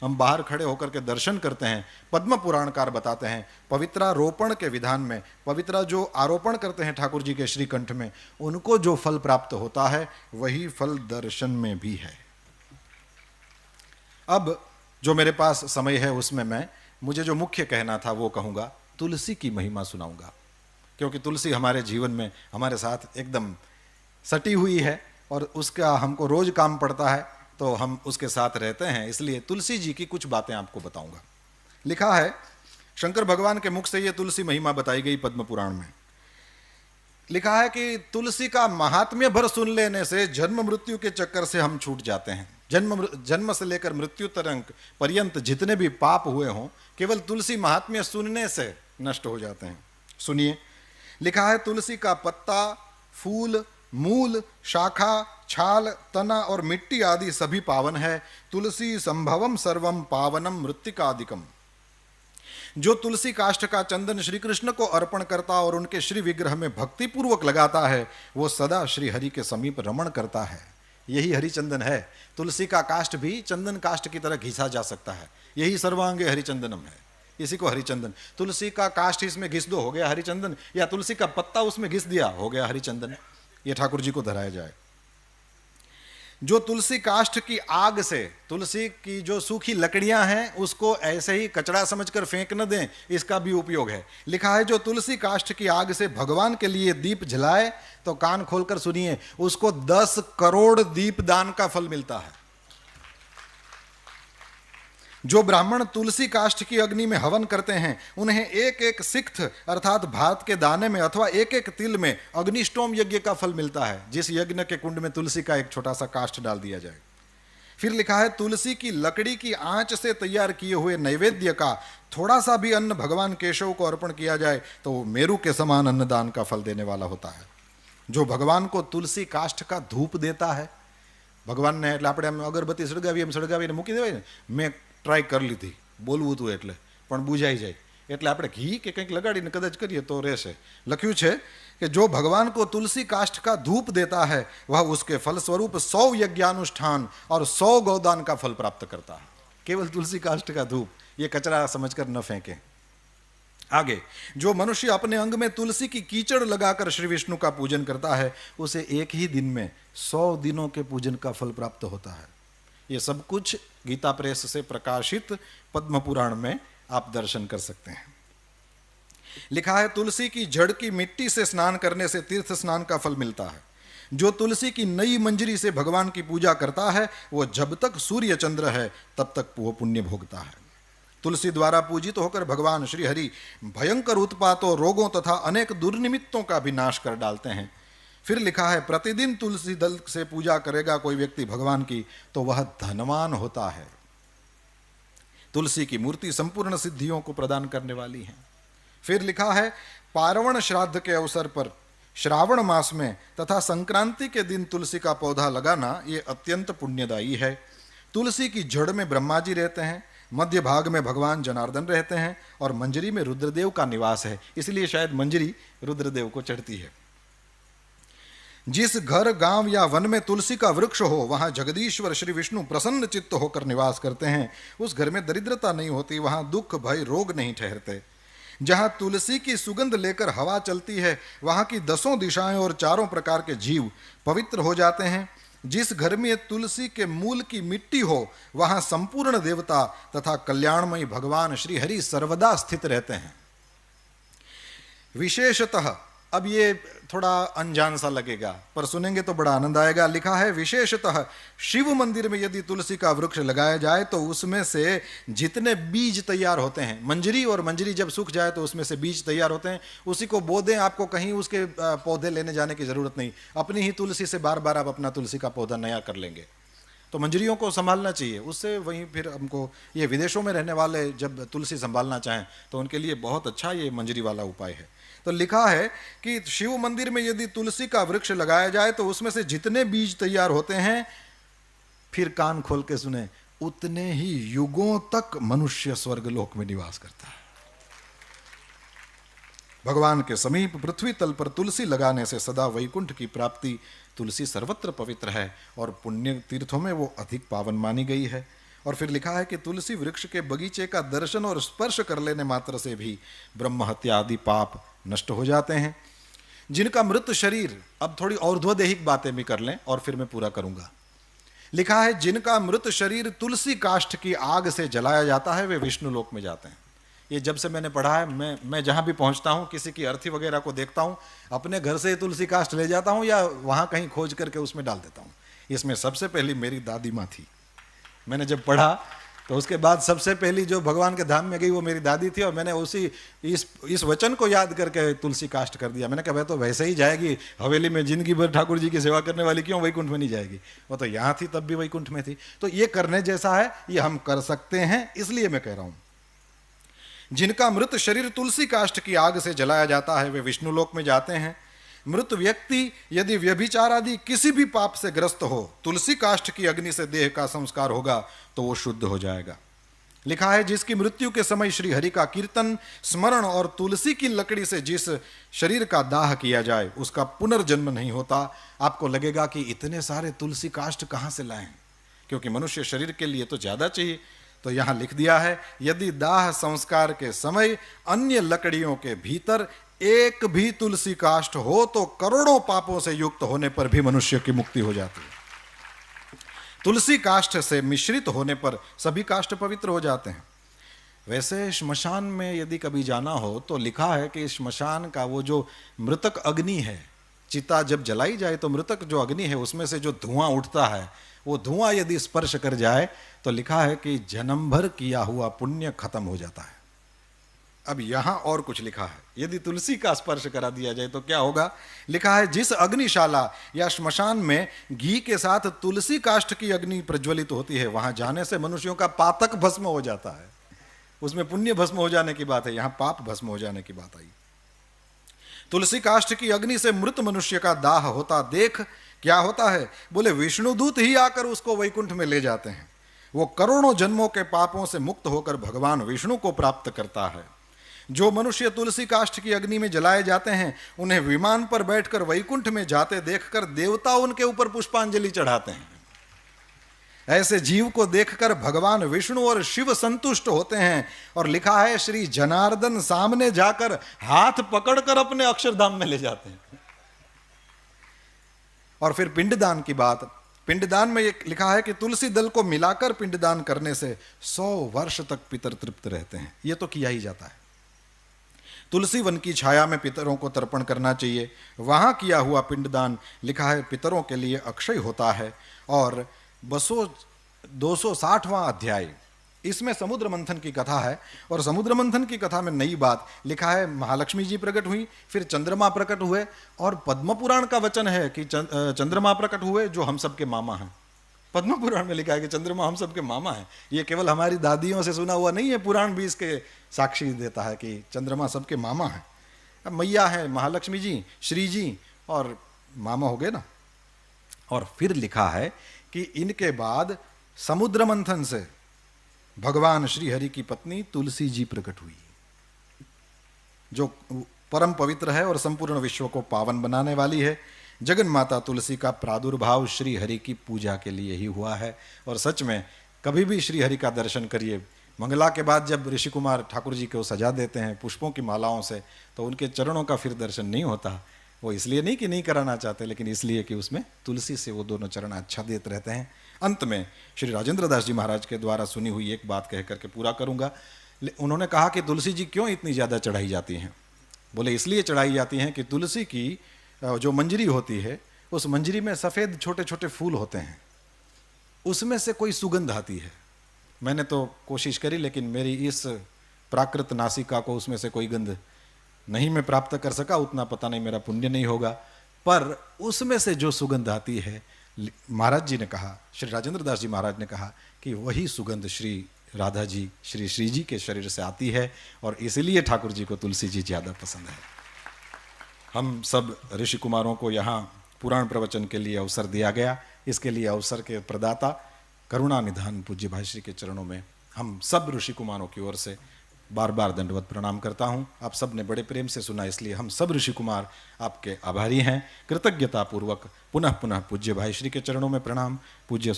हम बाहर खड़े होकर के दर्शन करते हैं। पद्म पुराणकार बताते हैं पवित्रारोपण के विधान में, पवित्रा जो आरोपण करते हैं ठाकुर जी के श्रीकंठ में, उनको जो फल प्राप्त होता है वही फल दर्शन में भी है। अब जो मेरे पास समय है उसमें मुझे जो मुख्य कहना था वो कहूँगा, तुलसी की महिमा सुनाऊंगा, क्योंकि तुलसी हमारे जीवन में हमारे साथ एकदम सटी हुई है और उसका हमको रोज काम पड़ता है, तो हम उसके साथ रहते हैं, इसलिए तुलसी जी की कुछ बातें आपको बताऊंगा। लिखा है शंकर भगवान के मुख से ये तुलसी महिमा बताई गई पद्म पुराण में। लिखा है कि तुलसी का महात्म्य भर सुन लेने से जन्म मृत्यु के चक्कर से हम छूट जाते हैं। जन्म से लेकर मृत्यु पर्यंत जितने भी पाप हुए हों, केवल तुलसी महात्म्य सुनने से नष्ट हो जाते हैं। सुनिए, लिखा है तुलसी का पत्ता, फूल, मूल, शाखा, छाल, तना और मिट्टी आदि सभी पावन है। तुलसी संभवम सर्वम पावनम मृत्तिकादिकम। जो तुलसी काष्ठ का चंदन श्री कृष्ण को अर्पण करता और उनके श्री विग्रह में भक्ति पूर्वक लगाता है, वो सदा श्री हरि के समीप रमण करता है। यही हरिचंदन है। तुलसी का काष्ठ भी चंदन काष्ठ की तरह घिसा जा सकता है, यही सर्वांगे हरिचंदनम है, इसी को हरिचंदन। तुलसी का काष्ठ इसमें घिस दो, हो गया हरिचंदन, या तुलसी का पत्ता उसमें घिस दिया, हो गया हरिचंदन। ये ठाकुर जी को धराया जाए। जो तुलसी काष्ठ की आग से, तुलसी की जो सूखी लकड़ियां हैं उसको ऐसे ही कचरा समझकर फेंक न दें, इसका भी उपयोग है। लिखा है जो तुलसी काष्ठ की आग से भगवान के लिए दीप जलाए, तो कान खोलकर सुनिए, उसको 10 करोड़ दीप दान का फल मिलता है। जो ब्राह्मण तुलसी काष्ठ की अग्नि में हवन करते हैं, उन्हें एक एक सिक्त अर्थात भात के दाने में अथवा एक एक तिल में अग्निष्टोम यज्ञ का फल मिलता है, जिस यज्ञ के कुंड में तुलसी का एक छोटा सा काष्ठ डाल दिया जाए। फिर लिखा है तुलसी की लकड़ी की आंच से तैयार किए हुए नैवेद्य का थोड़ा सा भी अन्न भगवान केशव को अर्पण किया जाए तो वो मेरु के समान अन्नदान का फल देने वाला होता है। जो भगवान को तुलसी काष्ठ का धूप देता है, भगवान ने એટલે આપણે અગરબત્તી સળગાવી એમ સળગાવીને મૂકી દેવાય ને, મેં ટ્રાય કરી લીધી બોલવું હતું એટલે પણ બુઝાઈ જાય, એટલે આપણે ઘી કે કંઈક લગાડીને કદાચ કરીએ તો રહેશે। લખ્યું છે कि जो भगवान को तुलसी काष्ठ का धूप देता है वह उसके फलस्वरूप 100 यज्ञानुष्ठान और 100 गौदान का फल प्राप्त करता है। केवल तुलसी काष्ठ का धूप, ये कचरा समझकर न फेंकें। आगे, जो मनुष्य अपने अंग में तुलसी की कीचड़ लगाकर श्री विष्णु का पूजन करता है, उसे एक ही दिन में 100 दिनों के पूजन का फल प्राप्त होता है। ये सब कुछ गीता प्रेस से प्रकाशित पद्म पुराण में आप दर्शन कर सकते हैं। लिखा है तुलसी की जड़ की मिट्टी से स्नान करने से तीर्थ स्नान का फल मिलता है। जो तुलसी की नई मंजरी से भगवान की पूजा करता है, वो जब तक सूर्य चंद्र है तब तक वो पुण्य भोगता है। तुलसी द्वारा पूजित होकर भगवान श्री हरि भयंकर उत्पातों, रोगों तथा अनेक दुर्निमित्तों का भी नाश कर डालते हैं। फिर लिखा है प्रतिदिन तुलसी दल से पूजा करेगा कोई व्यक्ति भगवान की तो वह धनवान होता है। तुलसी की मूर्ति संपूर्ण सिद्धियों को प्रदान करने वाली है। फिर लिखा है पार्वण श्राद्ध के अवसर पर श्रावण मास में तथा संक्रांति के दिन तुलसी का पौधा लगाना ये अत्यंत पुण्यदायी है। तुलसी की जड़ में ब्रह्मा जी रहते हैं, मध्य भाग में भगवान जनार्दन रहते हैं और मंजरी में रुद्रदेव का निवास है, इसलिए शायद मंजरी रुद्रदेव को चढ़ती है। जिस घर, गांव या वन में तुलसी का वृक्ष हो, वहां जगदीश्वर श्री विष्णु प्रसन्न चित्त होकर निवास करते हैं। उस घर में दरिद्रता नहीं होती, वहां दुख, भय, रोग नहीं ठहरते। जहां तुलसी की सुगंध लेकर हवा चलती है, वहां की 10 दिशाएं और 4 प्रकार के जीव पवित्र हो जाते हैं। जिस घर में तुलसी के मूल की मिट्टी हो, वहां संपूर्ण देवता तथा कल्याणमयी भगवान श्री हरि सर्वदा स्थित रहते हैं। विशेषतः, अब ये थोड़ा अनजान सा लगेगा पर सुनेंगे तो बड़ा आनंद आएगा। लिखा है विशेषतः शिव मंदिर में यदि तुलसी का वृक्ष लगाया जाए तो उसमें से जितने बीज तैयार होते हैं, मंजरी और मंजरी जब सूख जाए तो उसमें से बीज तैयार होते हैं, उसी को बो दें। आपको कहीं उसके पौधे लेने जाने की जरूरत नहीं, अपनी ही तुलसी से बार बार आप अपना तुलसी का पौधा नया कर लेंगे। तो मंजरियों को संभालना चाहिए, उससे वहीं फिर हमको, ये विदेशों में रहने वाले जब तुलसी संभालना चाहें तो उनके लिए बहुत अच्छा ये मंजरी वाला उपाय है। तो लिखा है कि शिव मंदिर में यदि तुलसी का वृक्ष लगाया जाए तो उसमें से जितने बीज तैयार होते हैं, फिर कान खोल के सुने, उतने ही युगों तक मनुष्य स्वर्गलोक में निवास करता है। भगवान के समीप पृथ्वी तल पर तुलसी लगाने से सदा वैकुंठ की प्राप्ति। तुलसी सर्वत्र पवित्र है और पुण्य तीर्थों में वो अधिक पावन मानी गई है। और फिर लिखा है कि तुलसी वृक्ष के बगीचे का दर्शन और स्पर्श कर लेने मात्र से भी ब्रह्म हत्या आदि पाप नष्ट हो जाते हैं। जिनका मृत शरीर, अब थोड़ी और्ध्वदेहिक बातें भी कर लें और फिर मैं पूरा करूंगा। लिखा है जिनका मृत शरीर तुलसी काष्ठ की आग से जलाया जाता है वे विष्णु लोक में जाते हैं। ये जब से मैंने पढ़ा है, मैं जहां भी पहुंचता हूं, किसी की अर्थी वगैरह को देखता हूं, अपने घर से तुलसी काष्ठ ले जाता हूं या वहां कहीं खोज करके उसमें डाल देता हूं। इसमें सबसे पहली मेरी दादी माँ थी। मैंने जब पढ़ा तो उसके बाद सबसे पहली जो भगवान के धाम में गई वो मेरी दादी थी, और मैंने उसी इस वचन को याद करके तुलसी काष्ठ कर दिया। मैंने कहा वह तो वैसे ही जाएगी, हवेली में जिंदगी भर ठाकुर जी की सेवा करने वाली क्यों वैकुंठ में नहीं जाएगी, वो तो यहाँ थी तब भी वैकुंठ में थी। तो ये करने जैसा है, ये हम कर सकते हैं, इसलिए मैं कह रहा हूं। जिनका मृत शरीर तुलसी काष्ठ की आग से जलाया जाता है वे विष्णु लोक में जाते हैं। मृत व्यक्ति यदि व्यभिचार आदि किसी भी पाप से ग्रस्त हो, तुलसी काष्ठ की अग्नि से देह का संस्कार होगा तो वो शुद्ध हो जाएगा। लिखा है जिसकी मृत्यु के समय श्री हरि का कीर्तन, स्मरण और तुलसी की लकड़ी से जिस शरीर का दाह किया जाए उसका पुनर्जन्म नहीं होता। आपको लगेगा कि इतने सारे तुलसी काष्ठ कहां से लाएं, क्योंकि मनुष्य शरीर के लिए तो ज्यादा चाहिए। तो यहां लिख दिया है यदि दाह संस्कार के समय अन्य लकड़ियों के भीतर एक भी तुलसी काष्ठ हो तो करोड़ों पापों से युक्त होने पर भी मनुष्य की मुक्ति हो जाती है। तुलसी काष्ठ से मिश्रित होने पर सभी काष्ठ पवित्र हो जाते हैं। वैसे श्मशान में यदि कभी जाना हो तो लिखा है कि श्मशान का वो जो मृतक अग्नि है, चिता जब जलाई जाए तो मृतक जो अग्नि है उसमें से जो धुआं उठता है, वो धुआं यदि स्पर्श कर जाए तो लिखा है कि जन्म भर किया हुआ पुण्य खत्म हो जाता है। अब यहां और कुछ लिखा है, यदि तुलसी का स्पर्श करा दिया जाए तो क्या होगा। लिखा है जिस अग्निशाला या श्मशान में घी के साथ तुलसी काष्ठ की अग्नि प्रज्वलित होती है वहां जाने से मनुष्यों का पातक भस्म हो जाता है। उसमें पुण्य भस्म हो जाने की बात है, यहां पाप भस्म हो जाने की बात आई। तुलसी काष्ठ की अग्नि से मृत मनुष्य का दाह होता देख क्या होता है, बोले विष्णुदूत ही आकर उसको वैकुंठ में ले जाते हैं। वो करोड़ों जन्मों के पापों से मुक्त होकर भगवान विष्णु को प्राप्त करता है। जो मनुष्य तुलसी काष्ठ की अग्नि में जलाए जाते हैं उन्हें विमान पर बैठकर वैकुंठ में जाते देखकर देवता उनके ऊपर पुष्पांजलि चढ़ाते हैं। ऐसे जीव को देखकर भगवान विष्णु और शिव संतुष्ट होते हैं, और लिखा है श्री जनार्दन सामने जाकर हाथ पकड़कर अपने अक्षरधाम में ले जाते हैं। और फिर पिंडदान की बात, पिंडदान में लिखा है कि तुलसी दल को मिलाकर पिंडदान करने से 100 वर्ष तक पितर तृप्त रहते हैं। यह तो किया ही जाता है। तुलसी वन की छाया में पितरों को तर्पण करना चाहिए। वहां किया हुआ पिंडदान लिखा है पितरों के लिए अक्षय होता है। और 260वां अध्याय, इसमें समुद्र मंथन की कथा है, और समुद्र मंथन की कथा में नई बात लिखा है महालक्ष्मी जी प्रकट हुई, फिर चंद्रमा प्रकट हुए, और पद्म पुराण का वचन है कि चंद्रमा प्रकट हुए जो हम सबके मामा हैं। पद्म पुराण में लिखा है कि चंद्रमा हम सबके मामा है। ये केवल हमारी दादियों से सुना हुआ नहीं है, पुराण भी इसके साक्षी देता है कि चंद्रमा सबके मामा है। अब मैया है महालक्ष्मी जी, श्री जी, और मामा हो गए ना। और फिर लिखा है कि इनके बाद समुद्र मंथन से भगवान श्री हरि की पत्नी तुलसी जी प्रकट हुई, जो परम पवित्र है और संपूर्ण विश्व को पावन बनाने वाली है। जगन माता तुलसी का प्रादुर्भाव श्री हरि की पूजा के लिए ही हुआ है। और सच में कभी भी श्री हरि का दर्शन करिए, मंगला के बाद जब ऋषि कुमार ठाकुर जी को सजा देते हैं पुष्पों की मालाओं से, तो उनके चरणों का फिर दर्शन नहीं होता। वो इसलिए नहीं कि नहीं कराना चाहते, लेकिन इसलिए कि उसमें तुलसी से वो दोनों चरण अच्छा देते रहते हैं। अंत में श्री राजेंद्र दास जी महाराज के द्वारा सुनी हुई एक बात कह करके पूरा करूंगा। उन्होंने कहा कि तुलसी जी क्यों इतनी ज़्यादा चढ़ाई जाती हैं। बोले इसलिए चढ़ाई जाती हैं कि तुलसी की जो मंजरी होती है, उस मंजरी में सफ़ेद छोटे छोटे फूल होते हैं, उसमें से कोई सुगंध आती है। मैंने तो कोशिश करी, लेकिन मेरी इस प्राकृत नासिका को उसमें से कोई गंध नहीं मैं प्राप्त कर सका। उतना पता नहीं, मेरा पुण्य नहीं होगा, पर उसमें से जो सुगंध आती है, महाराज जी ने कहा, श्री राजेंद्र दास जी महाराज ने कहा कि वही सुगंध श्री राधा जी, श्री श्री जी के शरीर से आती है, और इसलिए ठाकुर जी को तुलसी जी ज़्यादा पसंद है। हम सब ऋषि कुमारों को यहाँ पुराण प्रवचन के लिए अवसर दिया गया। इसके लिए अवसर के प्रदाता करुणा निधान पूज्य भाई श्री के चरणों में हम सब ऋषि कुमारों की ओर से बार बार दंडवत प्रणाम करता हूँ। आप सब ने बड़े प्रेम से सुना, इसलिए हम सब ऋषि कुमार आपके आभारी हैं। कृतज्ञता पूर्वक पुनः पुनः पूज्य भाई श्री के चरणों में प्रणाम। पूज्य